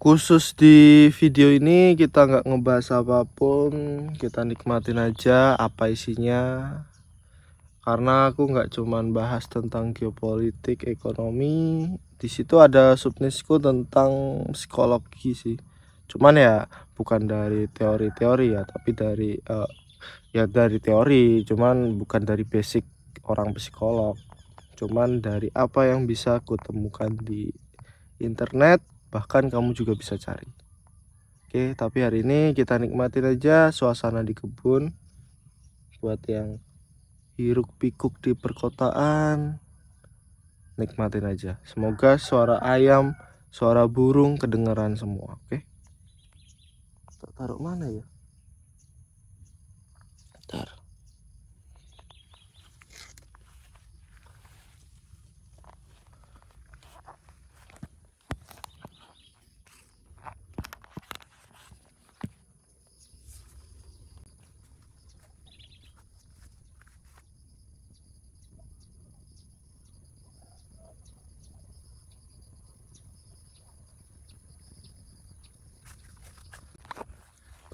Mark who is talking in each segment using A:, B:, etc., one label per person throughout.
A: Khusus di video ini kita nggak ngebahas apapun, kita nikmatin aja apa isinya. Karena aku nggak cuman bahas tentang geopolitik, ekonomi, di situ ada subnisku tentang psikologi sih. Cuman ya bukan dari teori-teori ya, tapi dari ya dari teori, cuman bukan dari basic orang psikolog. Cuman dari apa yang bisa aku temukan di internet, bahkan kamu juga bisa cari. Oke, tapi hari ini kita nikmatin aja suasana di kebun. Buat yang hiruk pikuk di perkotaan, nikmatin aja. Semoga suara ayam, suara burung kedengeran semua. Oke, taruh mana ya? Ntar.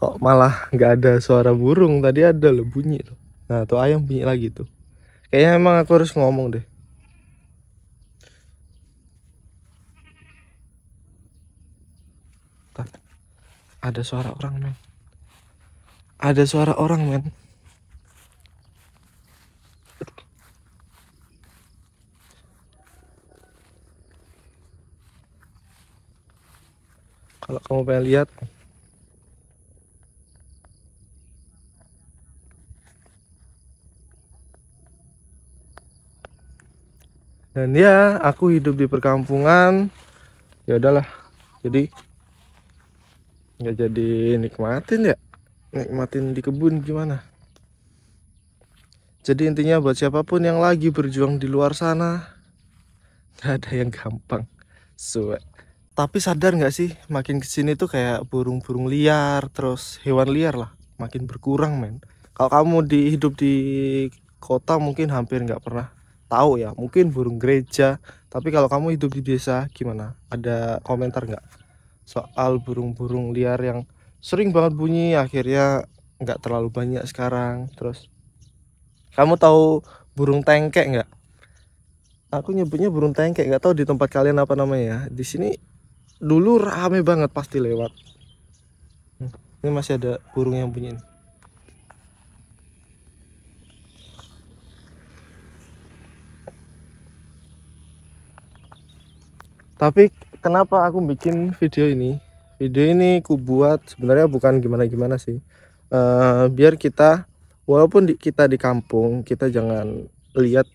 A: Kok malah nggak ada suara burung? Tadi ada loh bunyi loh. Nah, tuh ayam bunyi lagi tuh. Kayaknya emang aku harus ngomong deh. Ada suara orang, men. Ada suara orang, men. Kalau kamu pengen lihat, dan ya aku hidup di perkampungan, ya udahlah. Jadi nggak jadi nikmatin ya, nikmatin di kebun gimana. Jadi intinya buat siapapun yang lagi berjuang di luar sana, nggak ada yang gampang. Tapi sadar nggak sih, makin kesini tuh kayak burung-burung liar, terus hewan liar lah, makin berkurang, men. Kalau kamu hidup di kota mungkin hampir nggak pernah tahu ya, mungkin burung gereja. Tapi kalau kamu hidup di desa, gimana? Ada komentar nggak soal burung-burung liar yang sering banget bunyi, akhirnya nggak terlalu banyak sekarang? Terus kamu tahu burung tengkek nggak? Aku nyebutnya burung tengkek, nggak tahu di tempat kalian apa namanya ya. Di sini dulu rame banget pasti lewat. Ini masih ada burung yang bunyi. Tapi kenapa aku bikin video ini? Video ini aku buat sebenarnya bukan gimana-gimana sih. Biar kita walaupun kita di kampung, kita jangan lihat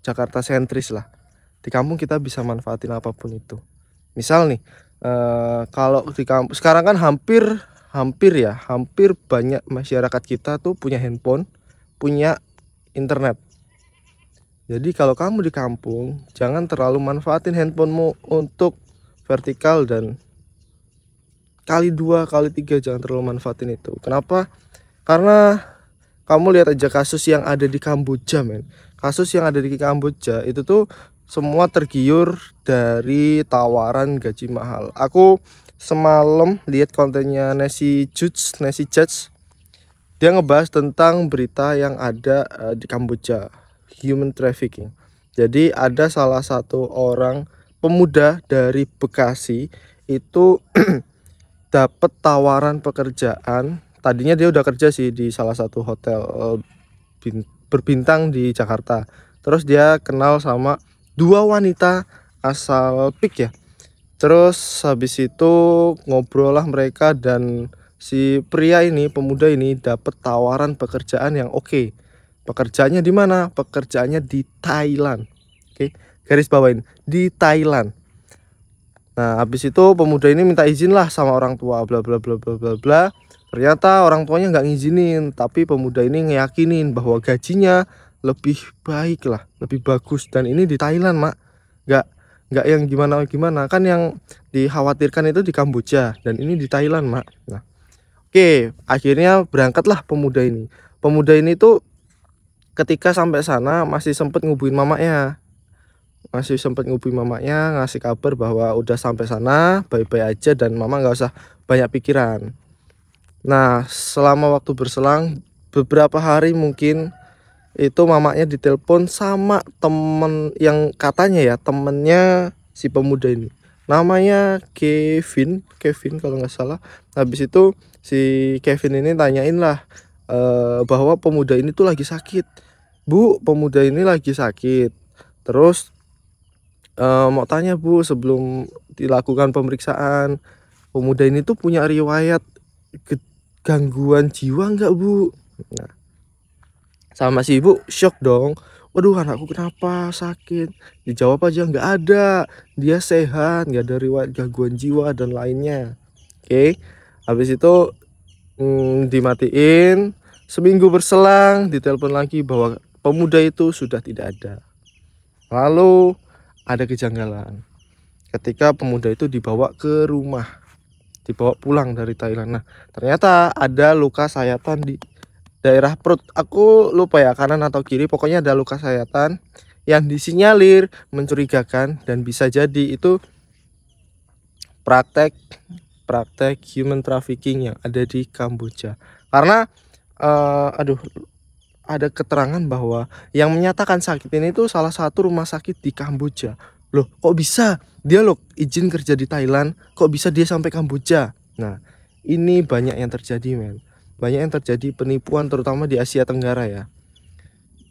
A: Jakarta sentris lah. Di kampung kita bisa manfaatin apapun itu. Misal nih, kalau di kampung sekarang kan hampir banyak masyarakat kita tuh punya handphone, punya internet. Jadi kalau kamu di kampung, jangan terlalu manfaatin handphonemu untuk vertikal, dan kali 2 kali 3 jangan terlalu manfaatin itu. Kenapa? Karena kamu lihat aja kasus yang ada di Kamboja, men. Kasus yang ada di Kamboja itu tuh semua tergiur dari tawaran gaji mahal. Aku semalam lihat kontennya Nasi Judge. Dia ngebahas tentang berita yang ada di Kamboja, human trafficking. Jadi ada salah satu orang pemuda dari Bekasi itu dapat tawaran pekerjaan. Tadinya dia udah kerja sih di salah satu hotel berbintang di Jakarta. Terus dia kenal sama 2 wanita asal PIK ya. Terus habis itu ngobrol lah mereka, dan si pria ini, pemuda ini dapat tawaran pekerjaan yang oke. Pekerjaannya di mana? Pekerjaannya di Thailand. Oke, garis bawain di Thailand. Nah, habis itu pemuda ini minta izin lah sama orang tua, bla bla bla bla bla bla. Ternyata orang tuanya nggak ngizinin, tapi pemuda ini ngeyakinin bahwa gajinya lebih baik lah, lebih bagus, dan ini di Thailand, mak. Nggak yang gimana kan, yang dikhawatirkan itu di Kamboja, dan ini di Thailand, mak. Nah, oke, akhirnya berangkatlah pemuda ini tuh ketika sampai sana masih sempet ngubungin mamanya. masih sempat ngubungi mamanya, ngasih kabar bahwa udah sampai sana, bye-bye aja dan mama nggak usah banyak pikiran. Nah, selama waktu berselang beberapa hari mungkin itu mamanya ditelepon sama temen yang katanya ya temennya si pemuda ini. Namanya Kevin, Kevin kalau nggak salah. Habis itu si Kevin ini tanyain lah bahwa pemuda ini tuh lagi sakit. Bu, pemuda ini lagi sakit. Terus mau tanya Bu, sebelum dilakukan pemeriksaan, pemuda ini tuh punya riwayat gangguan jiwa nggak Bu? Nah, sama si ibu shock dong. Waduh, anakku kenapa sakit? Dijawab aja nggak ada, dia sehat, nggak ada riwayat gangguan jiwa dan lainnya. Oke, habis itu dimatiin. Seminggu berselang, ditelepon lagi bahwa pemuda itu sudah tidak ada. Lalu ada kejanggalan ketika pemuda itu dibawa ke rumah, dibawa pulang dari Thailand. Nah, ternyata ada luka sayatan di daerah perut. Aku lupa ya kanan atau kiri, pokoknya ada luka sayatan yang disinyalir mencurigakan dan bisa jadi itu praktek human trafficking yang ada di Kamboja. Karena ada keterangan bahwa yang menyatakan sakit ini tuh salah satu rumah sakit di Kamboja. Loh, kok bisa? Dia loh izin kerja di Thailand, kok bisa dia sampai Kamboja? Nah, ini banyak yang terjadi, men. Banyak yang terjadi penipuan terutama di Asia Tenggara ya.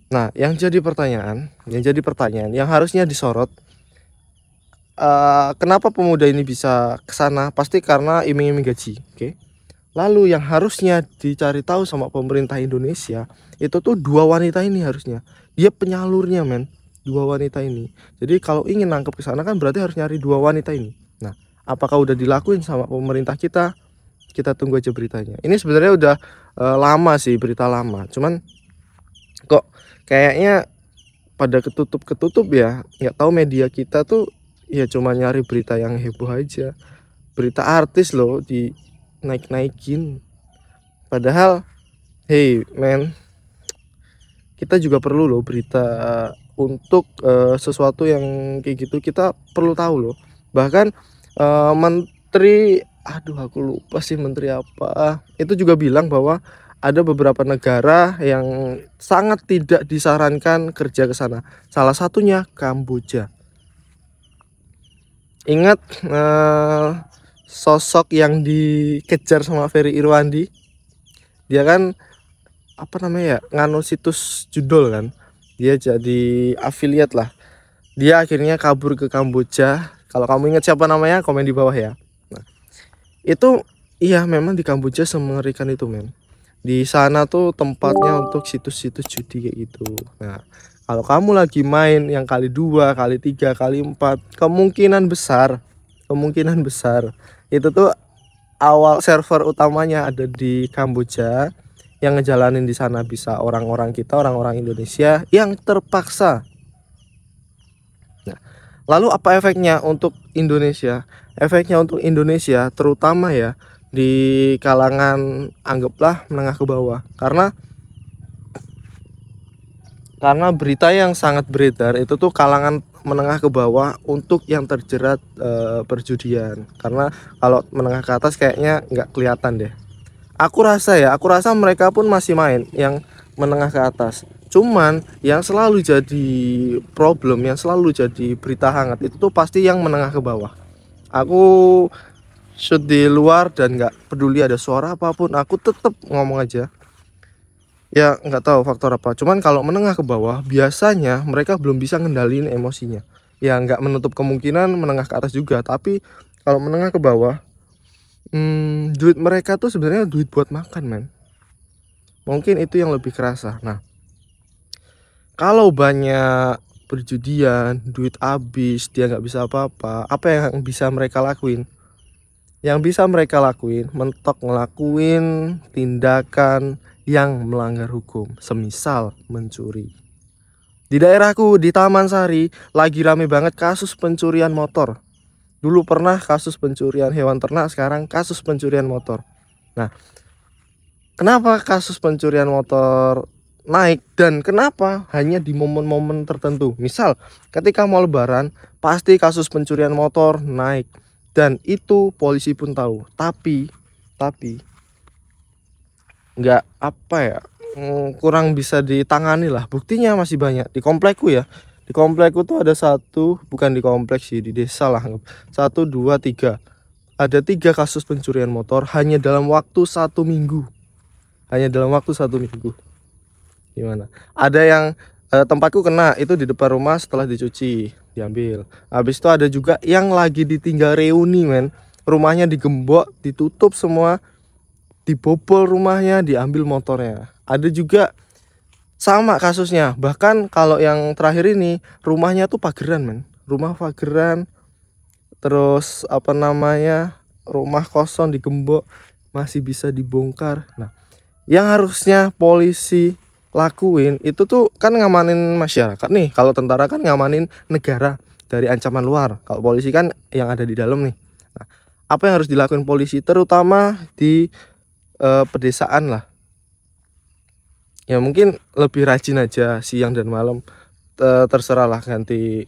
A: Nah, yang jadi pertanyaan yang harusnya disorot, kenapa pemuda ini bisa ke sana? Pasti karena iming-iming gaji, oke? Lalu yang harusnya dicari tahu sama pemerintah Indonesia itu tuh dua wanita ini harusnya. Dia penyalurnya, men. Dua wanita ini. Jadi kalau ingin nangkep ke sana kan berarti harus nyari dua wanita ini. Nah, apakah udah dilakuin sama pemerintah kita? Kita tunggu aja beritanya. Ini sebenarnya udah lama sih, berita lama. Cuman kok kayaknya pada ketutup ya. Nggak tahu media kita tuh ya cuma nyari berita yang heboh aja. Berita artis loh di naik-naikin. Padahal hey man, kita juga perlu loh berita untuk sesuatu yang kayak gitu, kita perlu tahu loh. Bahkan menteri, aduh aku lupa sih menteri apa, itu juga bilang bahwa ada beberapa negara yang sangat tidak disarankan kerja ke sana. Salah satunya Kamboja. Ingat sosok yang dikejar sama Ferry Irwandi, dia kan apa namanya ya, nganu situs judul kan, dia jadi affiliate lah, dia akhirnya kabur ke Kamboja. Kalau kamu ingat siapa namanya, komen di bawah ya. Nah, itu iya memang di Kamboja semengerikan itu, men. Di sana tuh tempatnya untuk situs-situs judi kayak gitu. Nah, kalau kamu lagi main yang kali 2, kali 3, kali 4, kemungkinan besar itu tuh awal server utamanya ada di Kamboja. Yang ngejalanin di sana bisa orang-orang kita, orang-orang Indonesia yang terpaksa. Nah, lalu apa efeknya untuk Indonesia? Efeknya untuk Indonesia terutama ya di kalangan anggaplah menengah ke bawah. Karena berita yang sangat beredar itu tuh kalangan menengah ke bawah untuk yang terjerat perjudian. Karena kalau menengah ke atas kayaknya nggak kelihatan deh. Aku rasa mereka pun masih main yang menengah ke atas. Cuman yang selalu jadi problem, yang selalu jadi berita hangat itu tuh pasti yang menengah ke bawah. Aku shoot di luar dan nggak peduli ada suara apapun, aku tetap ngomong aja. Ya nggak tahu faktor apa. Cuman kalau menengah ke bawah biasanya mereka belum bisa ngendaliin emosinya. Ya nggak menutup kemungkinan menengah ke atas juga. Tapi kalau menengah ke bawah, duit mereka tuh sebenarnya duit buat makan, men. Mungkin itu yang lebih kerasa. Nah, kalau banyak perjudian, duit habis, dia nggak bisa apa-apa, apa yang bisa mereka lakuin? Yang bisa mereka lakuin, mentok ngelakuin tindakan yang melanggar hukum, semisal mencuri. Di daerahku, di Taman Sari, lagi rame banget kasus pencurian motor. Dulu pernah kasus pencurian hewan ternak, sekarang kasus pencurian motor. Nah, kenapa kasus pencurian motor naik. Dan kenapa? Hanya di momen-momen tertentu. Misal ketika mau lebaran pasti kasus pencurian motor naik, dan itu polisi pun tahu. Tapi nggak apa ya, kurang bisa ditangani lah. Buktinya masih banyak di komplekku ya. Di komplekku tuh ada satu, bukan di kompleks sih, di desa lah, 1, 2, 3, ada 3 kasus pencurian motor hanya dalam waktu 1 minggu. Hanya dalam waktu 1 minggu. Gimana? Ada yang tempatku kena itu di depan rumah, setelah dicuci diambil. Habis itu ada juga yang lagi ditinggal reuni, men. Rumahnya digembok, ditutup semua, dibobol rumahnya, diambil motornya. Ada juga sama kasusnya. Bahkan kalau yang terakhir ini rumahnya tuh pageran, men. Rumah pageran, terus apa namanya, rumah kosong digembok, masih bisa dibongkar. Nah, yang harusnya polisi lakuin itu tuh kan ngamanin masyarakat nih. Kalau tentara kan ngamanin negara dari ancaman luar. Kalau polisi kan yang ada di dalam nih. Nah, apa yang harus dilakuin polisi terutama di pedesaan lah? Ya mungkin lebih rajin aja siang dan malam, terserah lah, ganti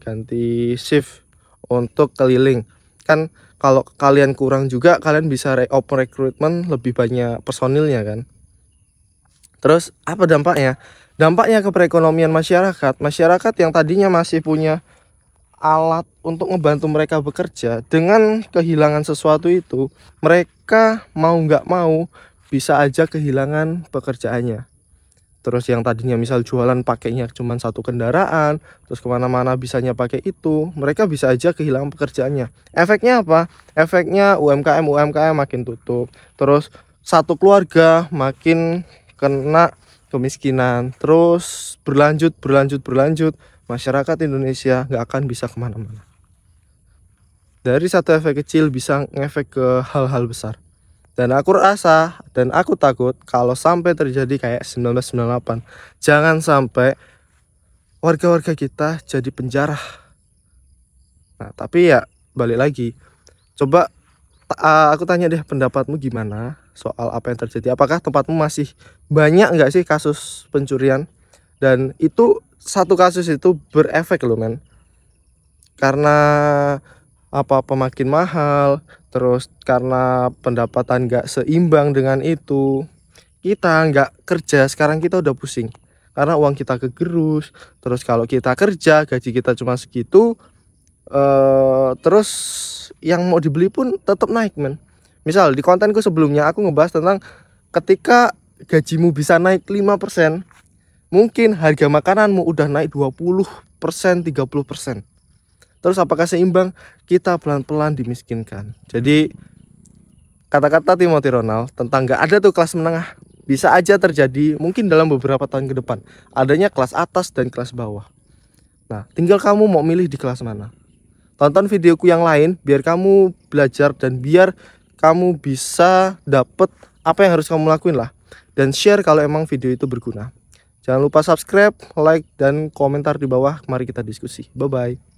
A: ganti shift untuk keliling. Kan kalau kalian kurang juga, kalian bisa open recruitment lebih banyak personilnya kan. Terus apa dampaknya? Dampaknya ke perekonomian masyarakat. Masyarakat yang tadinya masih punya alat untuk membantu mereka bekerja, dengan kehilangan sesuatu itu, mereka mau nggak mau bisa aja kehilangan pekerjaannya. Terus yang tadinya misal jualan pakainya cuma 1 kendaraan, terus kemana-mana bisanya pakai itu, mereka bisa aja kehilangan pekerjaannya. Efeknya apa? Efeknya UMKM makin tutup. Terus satu keluarga makin kena kemiskinan. Terus berlanjut. Masyarakat Indonesia nggak akan bisa kemana-mana. Dari satu efek kecil bisa ngefek ke hal-hal besar. Dan aku rasa dan aku takut kalau sampai terjadi kayak 1998, jangan sampai warga-warga kita jadi penjara. Nah, tapi ya balik lagi. Coba aku tanya deh, pendapatmu gimana soal apa yang terjadi? Apakah tempatmu masih banyak nggak sih kasus pencurian? Dan itu satu kasus itu berefek loh, men. Karena apa-apa makin mahal, terus karena pendapatan nggak seimbang dengan itu, kita nggak kerja, sekarang kita udah pusing karena uang kita kegerus. Terus kalau kita kerja gaji kita cuma segitu, terus yang mau dibeli pun tetap naik, men. Misal di kontenku sebelumnya aku ngebahas tentang ketika gajimu bisa naik 5%, mungkin harga makananmu udah naik 20%, 30%. Terus apakah seimbang? Kita pelan-pelan dimiskinkan. Jadi kata-kata Timothy Ronald tentang gak ada tuh kelas menengah, bisa aja terjadi mungkin dalam beberapa tahun ke depan. Adanya kelas atas dan kelas bawah. Nah, tinggal kamu mau milih di kelas mana. Tonton videoku yang lain biar kamu belajar dan biar kamu bisa dapet apa yang harus kamu lakuin lah. Dan share kalau emang video itu berguna. Jangan lupa subscribe, like, dan komentar di bawah. Mari kita diskusi. Bye-bye.